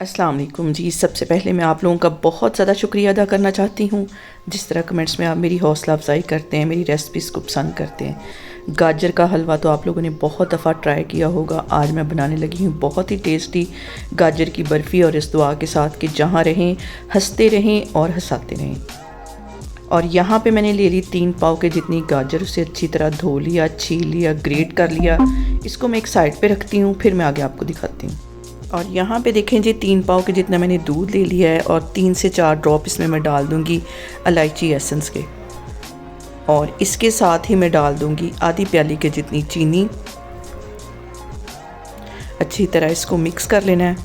अस्सलाम वालेकुम जी। सबसे पहले मैं आप लोगों का बहुत ज़्यादा शुक्रिया अदा करना चाहती हूँ जिस तरह कमेंट्स में आप मेरी हौसला अफजाई करते हैं, मेरी रेसिपीज़ को पसंद करते हैं। गाजर का हलवा तो आप लोगों ने बहुत दफ़ा ट्राई किया होगा। आज मैं बनाने लगी हूँ बहुत ही टेस्टी गाजर की बर्फ़ी, और इस दुआ के साथ कि जहाँ रहें हंसते रहें और हंसाते रहें। और यहाँ पे मैंने ले ली 3 पाव के जितनी गाजर, उसे अच्छी तरह धो लिया, छील लिया, ग्रेट कर लिया। इसको मैं एक साइड पे रखती हूँ, फिर मैं आगे आपको दिखाती हूँ। और यहाँ पे देखें जी 3 पाव के जितना मैंने दूध ले लिया है, और 3 से 4 ड्रॉप इसमें मैं डाल दूँगी इलायची एसेंस के, और इसके साथ ही मैं डाल दूँगी आधी प्याली के जितनी चीनी। अच्छी तरह इसको मिक्स कर लेना है।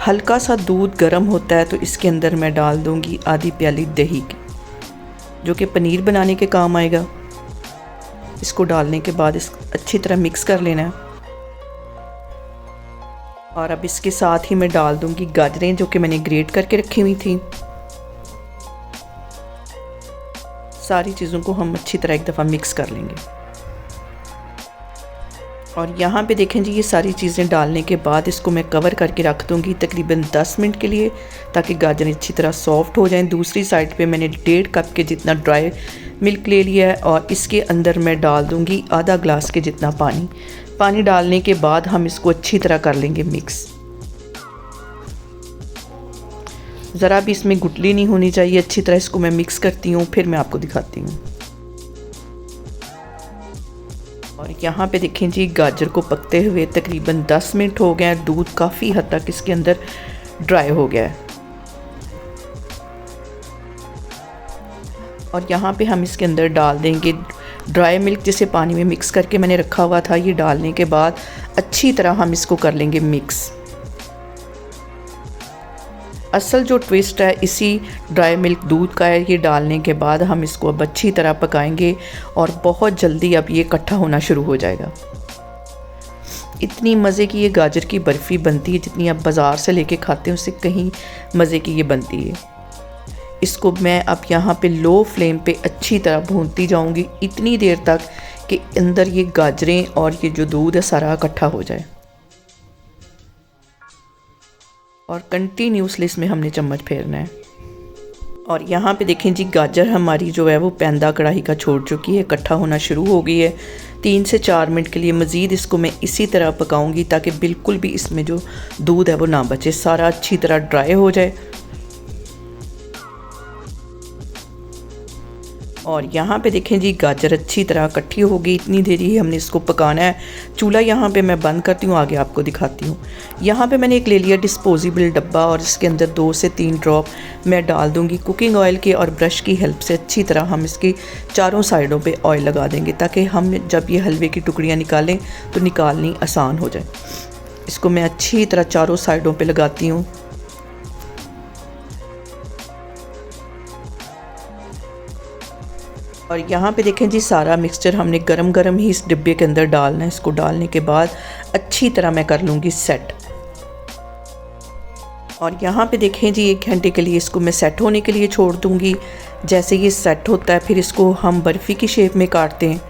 हल्का सा दूध गर्म होता है तो इसके अंदर मैं डाल दूँगी आधी प्याली दही की, जो कि पनीर बनाने के काम आएगा। इसको डालने के बाद इस अच्छी तरह मिक्स कर लेना है। और अब इसके साथ ही मैं डाल दूंगी गाजरें, जो कि मैंने ग्रेट करके रखी हुई थी। सारी चीज़ों को हम अच्छी तरह एक दफ़ा मिक्स कर लेंगे। और यहाँ पे देखें जी, ये सारी चीज़ें डालने के बाद इसको मैं कवर करके रख दूँगी तकरीबन 10 मिनट के लिए, ताकि गाजरें अच्छी तरह सॉफ्ट हो जाएं। दूसरी साइड पे मैंने 1.5 कप के जितना ड्राई मिल्क ले लिया है, और इसके अंदर मैं डाल दूँगी आधा ग्लास के जितना पानी। पानी डालने के बाद हम इसको अच्छी तरह कर लेंगे मिक्स। ज़रा भी इसमें गुठली नहीं होनी चाहिए। अच्छी तरह इसको मैं मिक्स करती हूँ, फिर मैं आपको दिखाती हूँ। और यहाँ पे देखें जी, गाजर को पकते हुए तकरीबन 10 मिनट हो गए हैं। दूध काफ़ी हद तक इसके अंदर ड्राई हो गया है। और यहाँ पे हम इसके अंदर डाल देंगे ड्राई मिल्क, जिसे पानी में मिक्स करके मैंने रखा हुआ था। ये डालने के बाद अच्छी तरह हम इसको कर लेंगे मिक्स। असल जो ट्विस्ट है इसी ड्राई मिल्क दूध का है। ये डालने के बाद हम इसको अब अच्छी तरह पकाएंगे, और बहुत जल्दी अब ये इकट्ठा होना शुरू हो जाएगा। इतनी मज़े की ये गाजर की बर्फ़ी बनती है जितनी आप बाज़ार से लेके खाते हैं उससे कहीं मज़े की ये बनती है। इसको मैं अब यहाँ पे लो फ्लेम पे अच्छी तरह भूनती जाऊँगी इतनी देर तक कि अंदर ये गाजरें और ये जो दूध है सारा इकट्ठा हो जाए। और कंटिन्यूसली इसमें हमने चम्मच फेरना है। और यहाँ पे देखें जी, गाजर हमारी जो है वो पैंदा कढ़ाई का छोड़ चुकी है, इकट्ठा होना शुरू हो गई है। 3 से 4 मिनट के लिए मज़ीद इसको मैं इसी तरह पकाऊंगी, ताकि बिल्कुल भी इसमें जो दूध है वो ना बचे, सारा अच्छी तरह ड्राई हो जाए। और यहाँ पे देखें जी, गाजर अच्छी तरह इकट्ठी हो गई। इतनी देर ही हमने इसको पकाना है। चूल्हा यहाँ पे मैं बंद करती हूँ, आगे आपको दिखाती हूँ। यहाँ पे मैंने एक ले लिया डिस्पोजेबल डब्बा, और इसके अंदर 2 से 3 ड्रॉप मैं डाल दूँगी कुकिंग ऑयल के, और ब्रश की हेल्प से अच्छी तरह हम इसकी चारों साइडों पे ऑयल लगा देंगे, ताकि हम जब ये हलवे की टुकड़ियाँ निकालें तो निकालनी आसान हो जाए। इसको मैं अच्छी तरह चारों साइडों पर लगाती हूँ। और यहाँ पे देखें जी, सारा मिक्सचर हमने गरम गरम ही इस डिब्बे के अंदर डालना है। इसको डालने के बाद अच्छी तरह मैं कर लूँगी सेट। और यहाँ पे देखें जी, 1 घंटे के लिए इसको मैं सेट होने के लिए छोड़ दूँगी। जैसे ये सेट होता है फिर इसको हम बर्फ़ी की शेप में काटते हैं।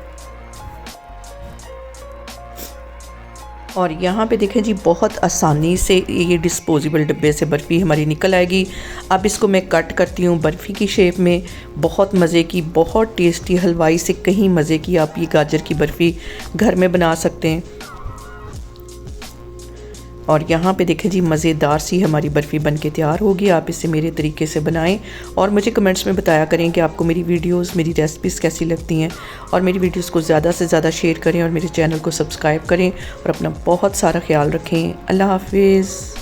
और यहाँ पे देखें जी, बहुत आसानी से ये डिस्पोजेबल डब्बे से बर्फ़ी हमारी निकल आएगी। अब इसको मैं कट करती हूँ बर्फ़ी की शेप में। बहुत मज़े की, बहुत टेस्टी, हलवाई से कहीं मज़े की आप ये गाजर की बर्फ़ी घर में बना सकते हैं। और यहाँ पे देखें जी, मज़ेदार सी हमारी बर्फ़ी बनके तैयार होगी। आप इसे मेरे तरीके से बनाएं, और मुझे कमेंट्स में बताया करें कि आपको मेरी वीडियोस, मेरी रेसिपीज़ कैसी लगती हैं। और मेरी वीडियोस को ज़्यादा से ज़्यादा शेयर करें, और मेरे चैनल को सब्सक्राइब करें, और अपना बहुत सारा ख्याल रखें। अल्लाह हाफिज़।